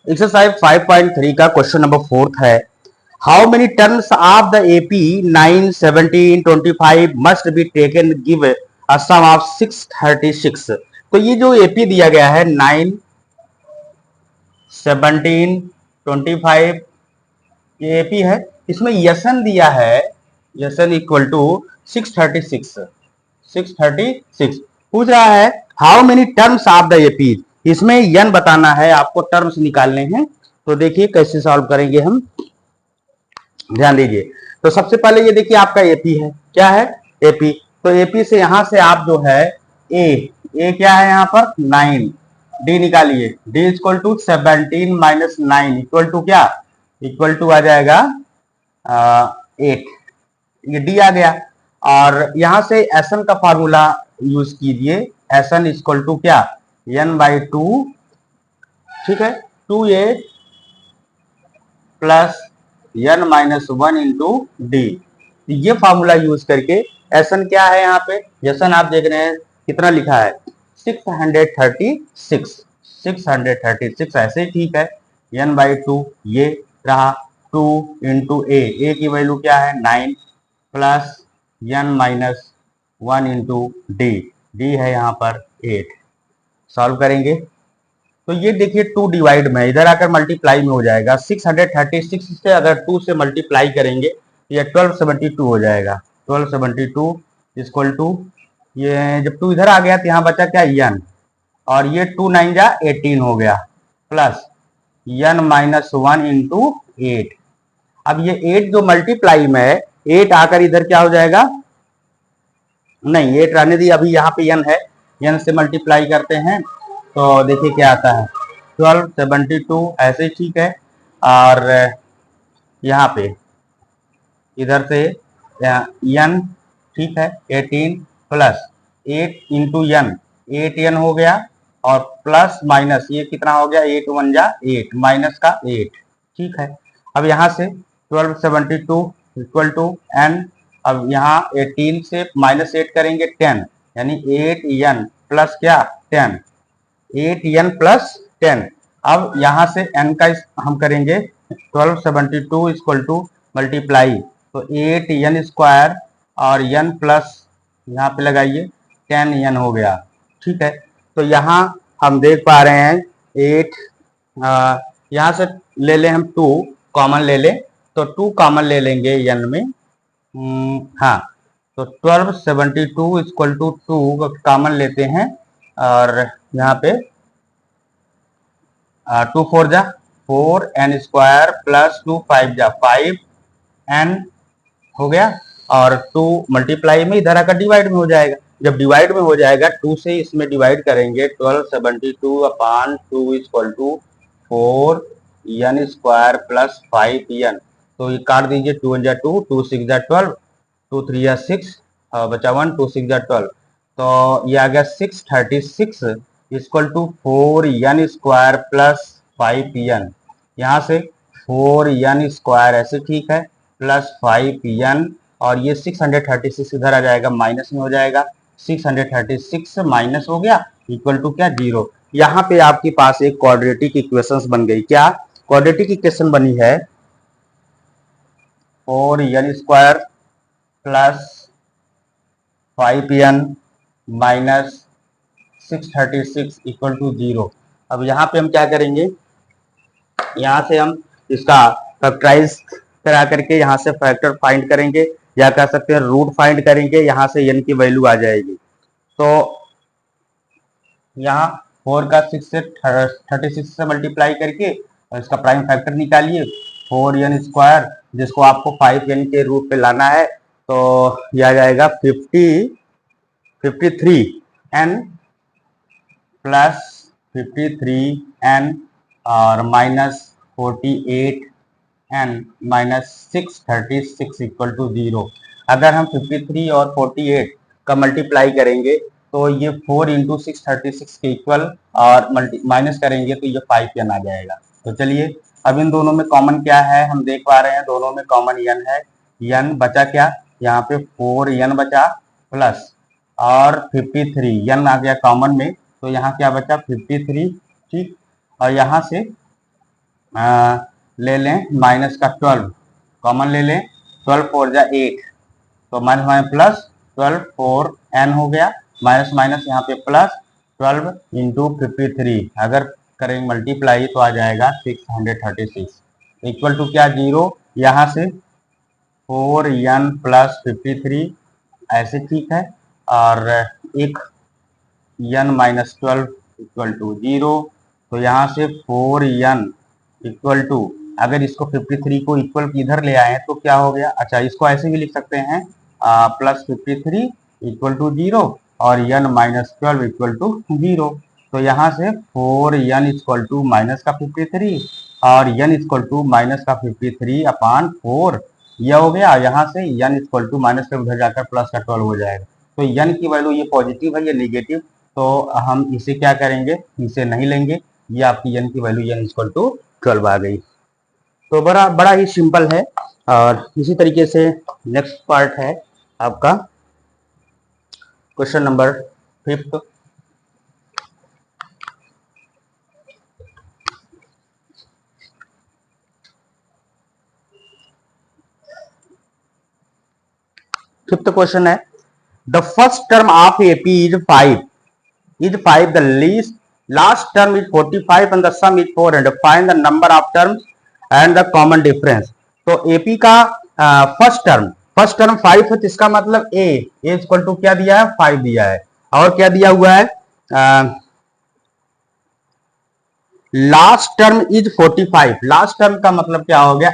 Exercise 5.3 का question number 4 है। How many terms of the AP 9, 17, 25 must be taken give a sum of 636। तो ये जो AP दिया गया है 9, 17, 25 ये एपी है। इसमें यसन दिया है, यसन इक्वल टू 636। 636 पूछ रहा है how many terms of the AP. इसमें यन बताना है, आपको टर्म्स निकालने हैं। तो देखिए कैसे सॉल्व करेंगे हम, ध्यान दीजिए। तो सबसे पहले ये देखिए आपका एपी है, क्या है एपी। तो एपी से यहां से आप जो है ए क्या है यहाँ पर 9, डी निकालिए। D equal to 17 minus 9 equal to क्या, इक्वल टू आ जाएगा 8। ये डी आ गया। और यहां से एसन का फार्मूला यूज कीजिए। एसन इक्वल टू क्या, एन बाई 2, ठीक है, 2a plus n minus 1 into d. ये फार्मूला यूज करके एसन क्या है यहाँ पे, एसन आप देख रहे हैं कितना लिखा है 636। 636 ऐसे ही ठीक है। एन बाई 2 ये रहा 2 इंटू ए की वैल्यू क्या है 9 plus n minus 1 into d, d है यहाँ पर 8। सॉल्व करेंगे तो ये देखिए 2 डिवाइड में इधर आकर मल्टीप्लाई में हो जाएगा। 636 से अगर 2 से मल्टीप्लाई करेंगे तो ये 1272 हो जाएगा। 1272 इक्वल टू, ये जब 2 इधर आ गया तो यहाँ बचा क्या एन, और ये 2 9 जा 18 हो गया प्लस एन माइनस 1 इंटू 8। अब ये 8 जो मल्टीप्लाई में है, 8 आकर इधर क्या हो जाएगा, नहीं 8 रहने दी, अभी यहाँ पे एन है, एन से मल्टीप्लाई करते हैं तो देखिए क्या आता है 1272 ऐसे ही ठीक है। और यहाँ पे इधर से एन ठीक है 18 प्लस 8 इंटू एन, 8 एन हो गया और प्लस माइनस ये कितना हो गया 8 1 जा 8 माइनस का 8, ठीक है। अब यहाँ से 1272 इक्वल टू एन, अब यहाँ 18 से माइनस 8 करेंगे 10, यानी 8 एन प्लस क्या 10, 8 एन प्लस 10। अब यहाँ से n का हम करेंगे 1272 इक्वल टू मल्टीप्लाई, तो 8 एन स्क्वायर और n प्लस यहाँ पे लगाइए 10 एन हो गया, ठीक है। तो यहाँ हम देख पा रहे हैं 8, यहाँ से ले लें हम 2 कॉमन ले लें, तो 2 कॉमन ले लेंगे n में, हाँ। तो 1272 इक्वल टू 2 कॉमन लेते हैं और यहाँ पे 2 4 जा 4 एन स्क्वायर प्लस 2 5 जा 5 एन हो गया, और 2 मल्टीप्लाई में इधर आकर डिवाइड में हो जाएगा। जब डिवाइड में हो जाएगा 2 से इसमें डिवाइड करेंगे 1272 upon 2 equal to 4 n square plus 5 n. तो ये काट दीजिए 2 1 जा 2, 2 6 जा 12, 2 3 जा 6 बचा 1, 2 6 जा 12। तो ये आ गया 636 equal to 4 n square plus 5 n. यहाँ से 4 एन स्क्वायर ऐसे ठीक है प्लस 5 एन, और ये 636 इधर आ जाएगा माइनस में हो जाएगा, 636 माइनस हो गया इक्वल टू क्या 0। यहाँ पे आपके पास एक क्वाड्रेटिक इक्वेशंस बन गई। क्या क्वाड्रेटिक इक्वेशन बनी है 4 n square plus 5 n minus 636 equal to 0। अब यहाँ पे हम क्या करेंगे, यहाँ से हम इसका फैक्टराइज करा करके यहाँ से फैक्टर फाइंड करेंगे, या कह सकते हैं रूट फाइंड करेंगे, यहाँ से n की वैल्यू आ जाएगी। तो यहाँ 4 का 6 से 36 से मल्टीप्लाई करके और इसका प्राइम फैक्टर निकालिए 4 एन स्क्वायर, जिसको आपको 5 एन के रूप पे लाना है, तो यह आ जाएगा 53 एन प्लस 53 एन और minus 48 n minus 636 equal to 0। अगर हम 53 और 48 का मल्टीप्लाई करेंगे तो ये 4 इंटू 636 के इक्वल, और माइनस करेंगे तो ये 5 एन आ जाएगा। तो चलिए अब इन दोनों में कॉमन क्या है हम देख पा रहे हैं, दोनों में कॉमन एन है। एन बचा क्या, यहाँ पे 4 एन बचा प्लस और 53 एन आ गया कॉमन में, तो यहाँ क्या बचा 53, ठीक। और यहाँ से ले लें माइनस का 12 कॉमन ले लें, 12 4 जा 8, तो माइनस माइनस प्लस 12 4 n हो गया, माइनस माइनस यहाँ पे प्लस 12 इंटू 53, अगर करेंगे मल्टीप्लाई तो आ जाएगा 636 इक्वल टू क्या 0, यहाँ से 4n प्लस 53 ऐसे ठीक है, और एक n माइनस 12 इक्वल टू 0, तो यहाँ से 4n इक्वल टू, अगर इसको 53 को इक्वल इधर ले आए तो क्या हो गया, अच्छा इसको ऐसे भी लिख सकते हैं प्लस 53 इक्वल टू 0 और n माइनस 12 इक्वल टू 0, तो यहाँ से 4n इक्वल टू माइनस का 53 और n इक्वल टू माइनस का 53 अपान 4, यह हो गया, यहाँ से n इक्वल टू माइनस का उधर जाकर प्लस का 12 हो जाएगा, तो n की वैल्यू ये पॉजिटिव है, ये नेगेटिव, तो हम इसे क्या करेंगे, इसे नहीं लेंगे, ये आपकी n की वैल्यू n इक्वल टू 12 आ गई। तो बड़ा ही सिंपल है। और इसी तरीके से नेक्स्ट पार्ट है आपका क्वेश्चन नंबर 5। फिफ्थ क्वेश्चन है, the first term of AP is 5, the least last term is 45 and the sum is 400, find the number of terms and the common difference. तो AP का first term 5 है, तो इसका मतलब ए equal to क्या दिया है 5 दिया है, और क्या दिया हुआ है last term is 45, last term का मतलब क्या हो गया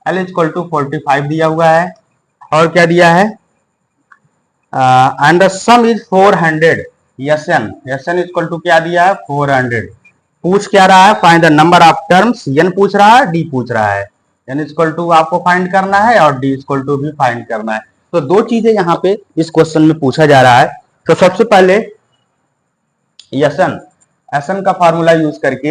एल इक्वल टू 45 दिया हुआ है, और क्या दिया है and the sum is 400, n equal to क्या दिया है 400, पूछ क्या रहा है find the number of terms, n पूछ रहा है डी पूछ रहा है, एन इक्वल टू आपको फाइंड करना है और डी इक्वल टू भी फाइंड करना है। तो दो चीजें यहाँ पे इस क्वेश्चन में पूछा जा रहा है। तो सबसे पहले एसन का फार्मूला यूज करके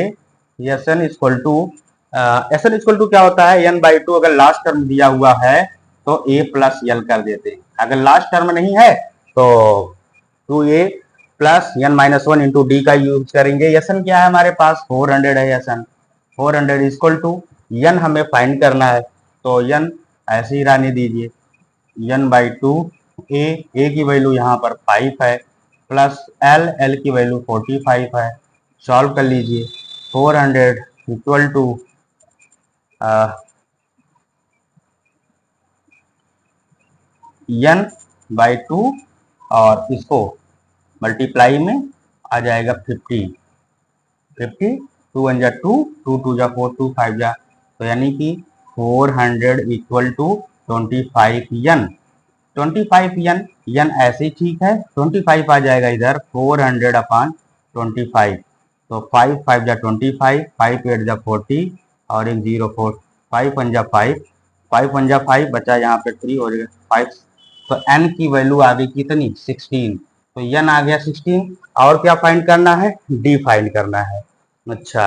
एसन इक्वल टू क्या होता है n/2, अगर लास्ट टर्म दिया हुआ है तो a प्लस एल कर देते हैं, अगर लास्ट टर्म नहीं है तो 2a plus n minus 1 into D का यूज करेंगे। एसन क्या है हमारे पास 400 है, एसन 400 इक्वल टू n हमें फाइंड करना है, तो n ऐसे ही रहने दीजिए, n/2 a की वैल्यू यहाँ पर 5 है, प्लस l की वैल्यू 45 है, सॉल्व कर लीजिए, 400 इक्वल टू n/2 और इसको मल्टीप्लाई में आ जाएगा 50, 2 1 जा 2, 2 2 जा 4, 2 5 जा, तो यानी कि 400 इक्वल टू 25n, 25n ऐसे ही ठीक है, 25 आ जाएगा इधर 400 अपान 25, तो 5 5 जा 25, 5 8 जा 40 और एक 0 4, 5 1 जा 5, 5 1 जा 5 बचा यहाँ पे 3 हो जाएगा 5, तो n की वैल्यू आ गई कितनी 16, तो n आ गया 16, और क्या फाइंड करना है d फाइंड करना है। अच्छा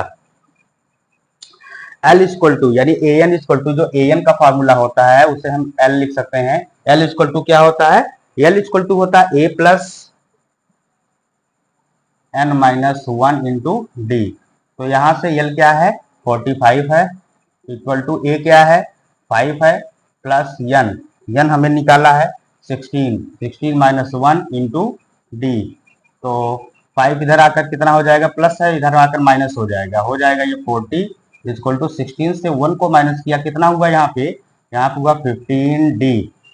L इक्वल टू यानी an इक्वल टू, जो an का फॉर्मूला होता है उसे हम L लिख सकते हैं, L इक्वल टू क्या होता है, L इक्वल टू होता है a plus n minus 1 into d, तो यहाँ से L क्या है 45 है, इक्वल टू a क्या है 5 है, प्लस n हमें निकाला है 16 माइनस 1 इंटू डी, तो 5 इधर आकर कितना हो जाएगा प्लस है, इधर आकर माइनस हो जाएगा ये 40 इक्वल टू 16 से 1 को माइनस किया कितना हुआ यहाँ पे हुआ 15d,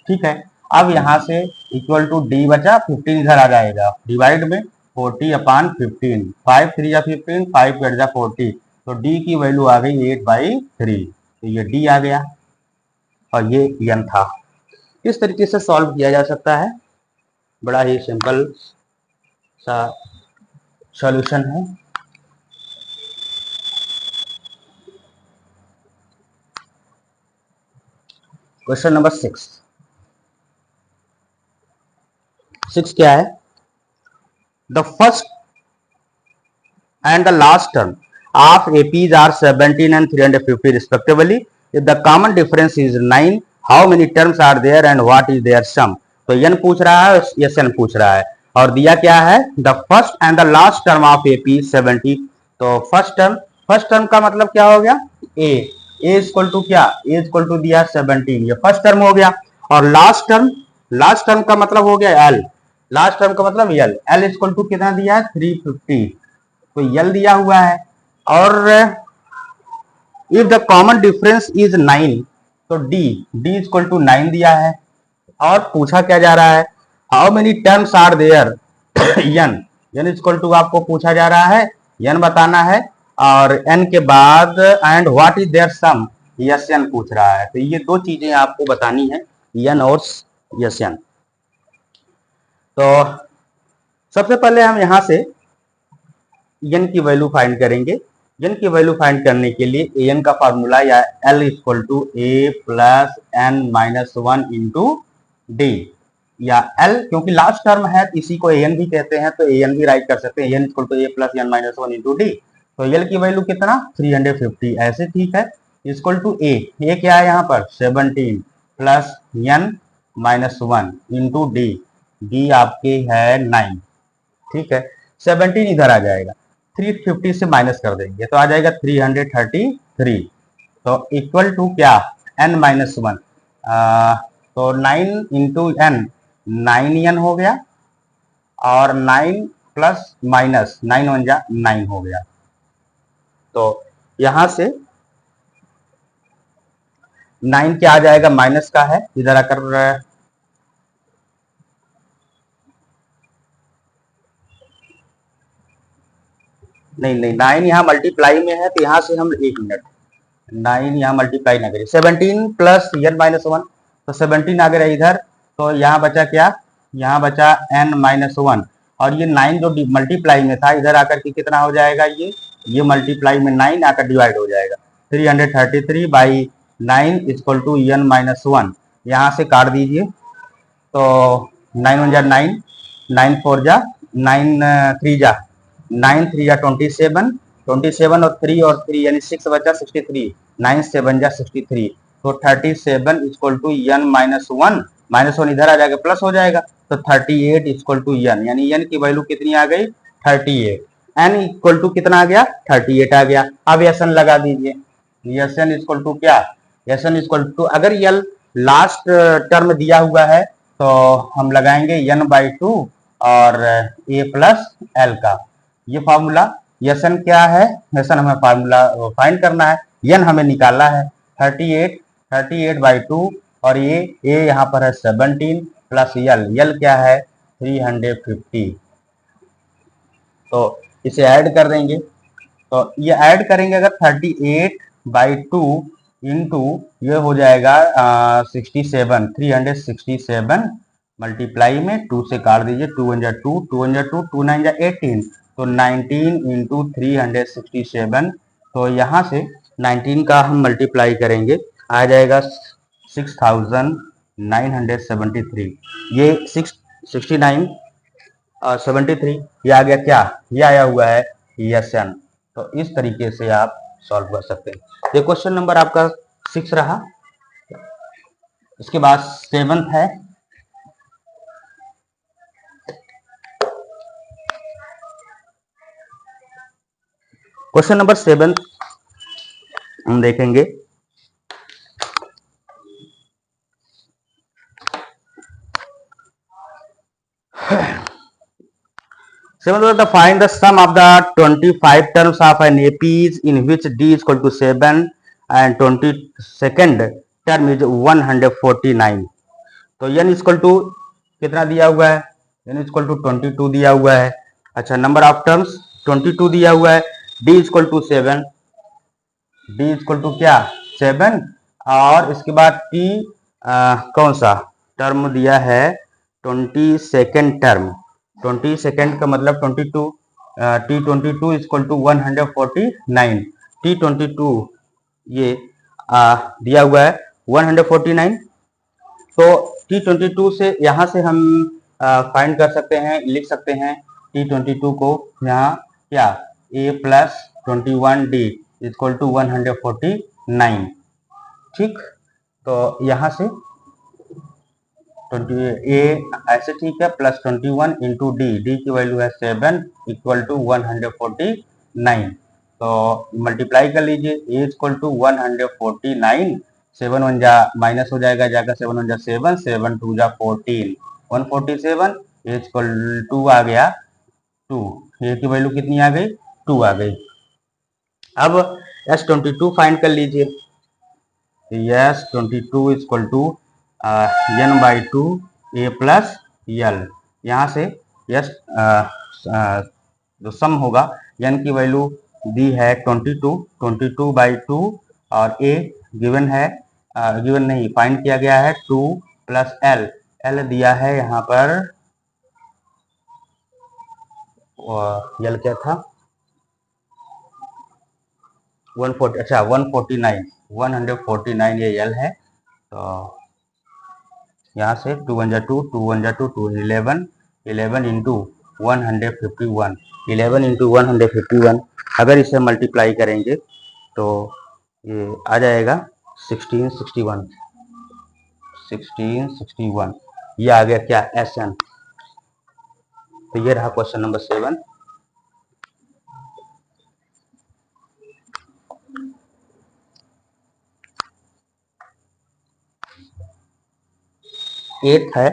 ठीक है। अब यहाँ से इक्वल टू d बचा, 15 इधर आ जाएगा, डिवाइड में 40 अपान 15, 5 3 जा 15, 5 8 जा 40, तो d की वैल्यू आ गई 8/3, तो ये d आ गया और ये n था। इस तरीके से सॉल्व किया जा सकता है, बड़ा ही सिंपल सा सॉल्यूशन है। क्वेश्चन नंबर 6 क्या है, the first and the last term of APs are 17 and 350 respectively, if the common difference is 9, how many terms are there and what is there sum. तो n पूछ रहा है, N पूछ रहा है, और दिया क्या है the first and the last term of AP 70, तो फर्स्ट टर्म का मतलब क्या हो गया ए इक्वल टू क्या, ए इक्वल टू दिया 17, ये फर्स्ट टर्म हो गया। और लास्ट टर्म का मतलब हो गया एल, लास्ट टर्म का मतलब एल, एल इक्वल टू कितना दिया है 350, तो एल दिया हुआ है। और if the common difference is 9, तो डी इक्वल टू 9 दिया है। और पूछा क्या जा रहा है, how many terms are there n equal to आपको पूछा जा रहा है, एन बताना है, और एन के बाद and what is there sum, yes n पूछ रहा है। तो ये दो चीजें आपको बतानी है, एन और यस एन। तो सबसे पहले हम यहां से एन की वैल्यू फाइंड करेंगे। एन की वैल्यू फाइंड करने के लिए एन का फार्मूला या l equal to a plus n minus 1 into d, या एल क्योंकि लास्ट टर्म है इसी को एन भी कहते हैं, तो एन भी राइट कर सकते हैं, n equal to a plus n minus 1 into d. तो एल की वैल्यू कितना 350 ऐसे, ठीक है। इक्वल टू ए क्या है यहाँ पर 17 plus n minus 1 into d, d आपके है 9, ठीक है। 17 इधर आ जाएगा, 350 से माइनस कर देंगे तो आ जाएगा 333, तो इक्वल टू क्या n माइनस 1, तो 9 इंटू एन 9n हो गया, और 9 प्लस माइनस 9 वन जा 9 हो गया। तो यहां से 9 क्या आ जाएगा माइनस का है, इधर आकर नहीं 9 यहाँ मल्टीप्लाई में है, तो यहाँ से हम 1 मिनट 9 यहाँ मल्टीप्लाई ना करिए, 17 प्लस एन माइनस 1, तो 17 आ गया इधर, तो यहाँ बचा क्या, यहाँ बचा n माइनस 1, और ये 9 जो मल्टीप्लाई में था इधर आकर के कितना हो जाएगा, ये मल्टीप्लाई में 9 आकर डिवाइड हो जाएगा, 333 by 9 equal to n minus 1, यहाँ से काट दीजिए, तो 9 वन जा 9, 9 4 जा 9 3 जा 9 3 जा 27, 27 और 3 और 3 यानी 6 बचा 63, 9 7 जा 63, तो 37 equal to n minus 1, minus 1 इधर आ जाएगा प्लस हो जाएगा, तो 38 इक्वल टू एन, यानी एन की वैल्यू कितनी आ गई 38, एन इक्वल टू कितना आ गया 38 आ गया। अब एन लगा दीजिए, एन इक्वल टू क्या, एन इक्वल टू अगर यल लास्ट टर्म दिया हुआ है तो हम लगाएंगे एन बाई 2 और ए प्लस एल का, ये फार्मूला। एन क्या है, एन हमें फार्मूला फाइंड करना है, एन हमें निकालना है 38 बाई 2, और ये ए यहाँ पर है 17 प्लस यल क्या है 350, तो इसे ऐड कर देंगे, तो ये ऐड करेंगे अगर 38 बाई 2 इंटू ये हो जाएगा 67, 367 मल्टीप्लाई में 2 से काट दीजिए, 2 वन जा 2, 2 वन जा 2, 2 9 जा 18, तो 19 इंटू 367, तो यहाँ से 19 का हम मल्टीप्लाई करेंगे आ जाएगा 6973, ये 69 और 73, ये आ गया क्या, ये आया हुआ है एन। तो इस तरीके से आप सॉल्व कर सकते हैं। ये क्वेश्चन नंबर आपका 6 रहा। इसके बाद 7th है, क्वेश्चन नंबर 7 हम देखेंगे। The find the sum of the 25 terms of an AP in which d is equal to 7 and 22nd term is 149। तो n इक्वल टू कितना दिया हुआ है, n इक्वल टू 22 दिया हुआ है। अच्छा, नंबर ऑफ टर्म्स 22 दिया हुआ है, d equal to 7, d equal to क्या 7, और इसके बाद t कौन सा टर्म दिया है 22nd टर्म, 22nd का मतलब 22, T22 इक्वल टू 149, T22 ये दिया हुआ है 149, तो T22 से यहाँ से हम फाइंड कर सकते हैं, लिख सकते हैं T22 को यहाँ क्या a plus 21d equal to 149, ठीक। तो यहाँ से 20 a ऐसे ठीक है, प्लस 21 इंटू डी, डी की वैल्यू है 7 इक्वल टू 149, तो मल्टीप्लाई कर लीजिए, ए इक्वल टू 149, 7 वन जा माइनस हो जाएगा, जाकर 7 वन जा 7, 7 टू जा 14, 147, ए इक्वल टू आ गया 2, ए की वैल्यू कितनी आ गई, 2 आ गई। अब S22 फाइंड कर लीजिए, S22 equal to n/2 a plus l, यहाँ से यस जो सम होगा, n की वैल्यू दी है 22/2 और a गिवन है, गिवन नहीं फाइंड किया गया है 2 प्लस l दिया है यहाँ पर, यल क्या था 140, अच्छा 149 ये यल है। तो यहाँ से 2 1 जा 2, 2 1 जा 2, 2 11 इंटू 151, 11 इंटू 151, अगर इसे मल्टीप्लाई करेंगे तो ये आ जाएगा 1661, ये आ गया क्या, SN। तो ये रहा क्वेश्चन नंबर 7। एट है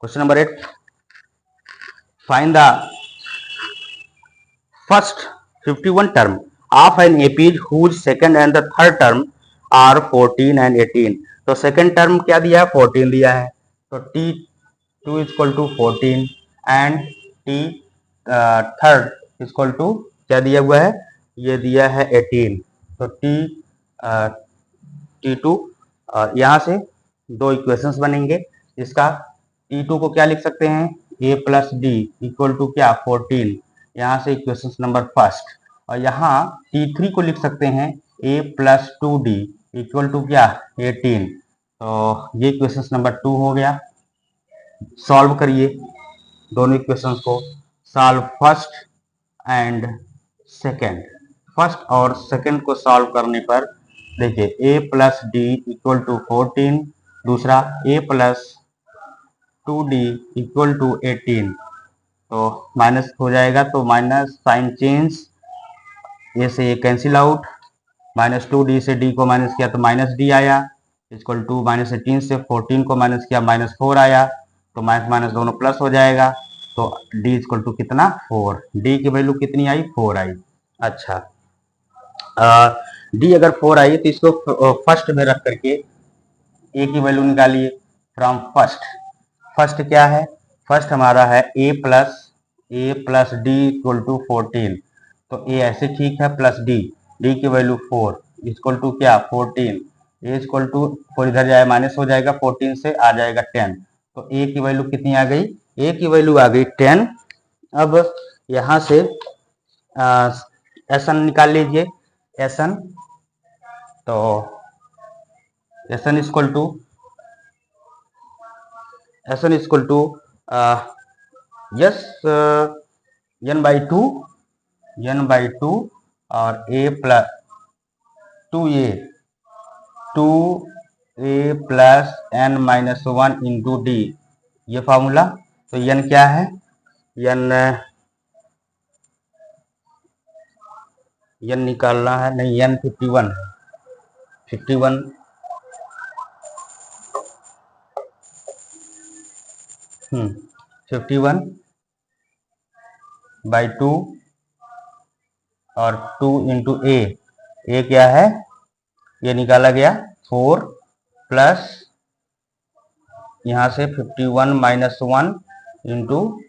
question number 8, find the first 51 term of an AP whose second and the third term are 14 and 18। तो सेकंड टर्म क्या दिया है, 14 दिया है, तो T2 equal to 14 and T third equal to क्या दिया हुआ है, ये दिया है 18। तो T2 यहाँ से दो इक्वेशंस बनेंगे, इसका T2 को क्या लिख सकते हैं, a plus D equal to क्या 14, यहाँ से इक्वेशन नंबर फर्स्ट, और यहाँ T3 को लिख सकते हैं a plus 2d equal to क्या 18। तो ये इक्वेशन नंबर 2 हो गया। सॉल्व करिए दोनों इक्वेशंस को, solve first and second, first और सेकेंड को सॉल्व करने पर देखिए a plus D equal to 14, दूसरा a plus 2d equal to 18, तो माइनस हो जाएगा, तो माइनस साइन चेंज, ए से ये कैंसिल आउट, माइनस 2d से d को माइनस किया तो माइनस d आया, इक्वल टू माइनस 18 से 14 को माइनस किया माइनस 4 आया, तो माइनस माइनस दोनों प्लस हो जाएगा, तो d इक्वल टू कितना 4, d की वैल्यू कितनी आई 4 आई। अच्छा d अगर 4 आई तो इसको फर्स्ट में रख करके a की वैल्यू निकालिए फ्रॉम फर्स्ट। फर्स्ट क्या है, फर्स्ट हमारा है a plus D equal to 14, तो a ऐसे ठीक है प्लस d, d की वैल्यू 4 इक्वल टू क्या 14, a इक्वल टू 4 इधर जाए माइनस हो जाएगा, 14 से आ जाएगा 10, तो a की वैल्यू कितनी आ गई, a की वैल्यू आ गई 10। अब यहाँ से एसन निकाल लीजिए, एसन, तो एसन इक्वल टू यस n/2 और a plus 2a plus n-1 into d, ये फार्मूला। तो n क्या है, n निकालना है, नहीं n 51 है, 51 51/2 और 2 इंटू ए क्या है, ये निकाला गया 4 प्लस यहाँ से 51 माइनस 1 इंटू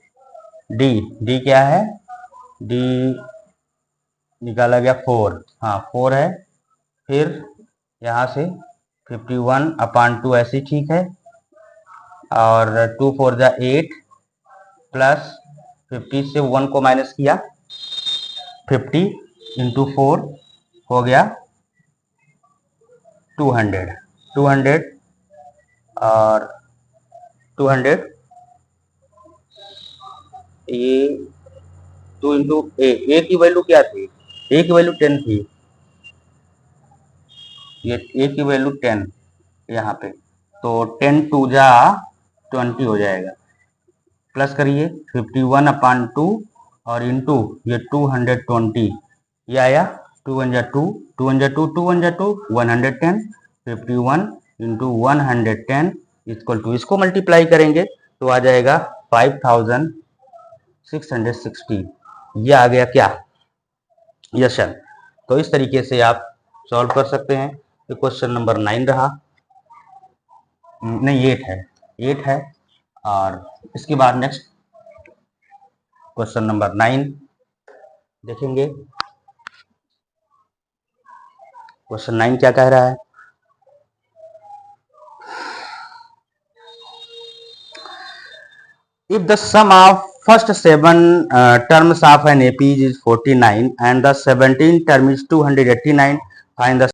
डी क्या है, डी निकाला गया 4, हाँ 4 है, फिर यहाँ से 51/2 ऐसे ठीक है, और 2 4 जा 8 प्लस 50 से 1 को माइनस किया, 50 इंटू 4 हो गया 200 और 200, ये 2 इंटू ए की वैल्यू क्या थी, ए की वैल्यू 10 थी, ये ए की वैल्यू 10 यहाँ पे, तो 10 2 जा 20 हो जाएगा, प्लस करिए 51/2 और इंटू ये 220, ये आया 2 1 2, 2 1 2, 2 1 2, 110, 51 इंटू 110 इक्वल टू, इसको मल्टीप्लाई करेंगे तो आ जाएगा 5660। ये आ गया क्या, यशन। तो इस तरीके से आप सॉल्व कर सकते हैं। तो क्वेश्चन नंबर 9 रहा, नहीं 8 है। और इसके बाद नेक्स्ट क्वेश्चन नंबर 9 देखेंगे। क्वेश्चन 9 क्या कह रहा है, if the sum of first 7 terms of an AP is 49 and the 17th term is 289, find the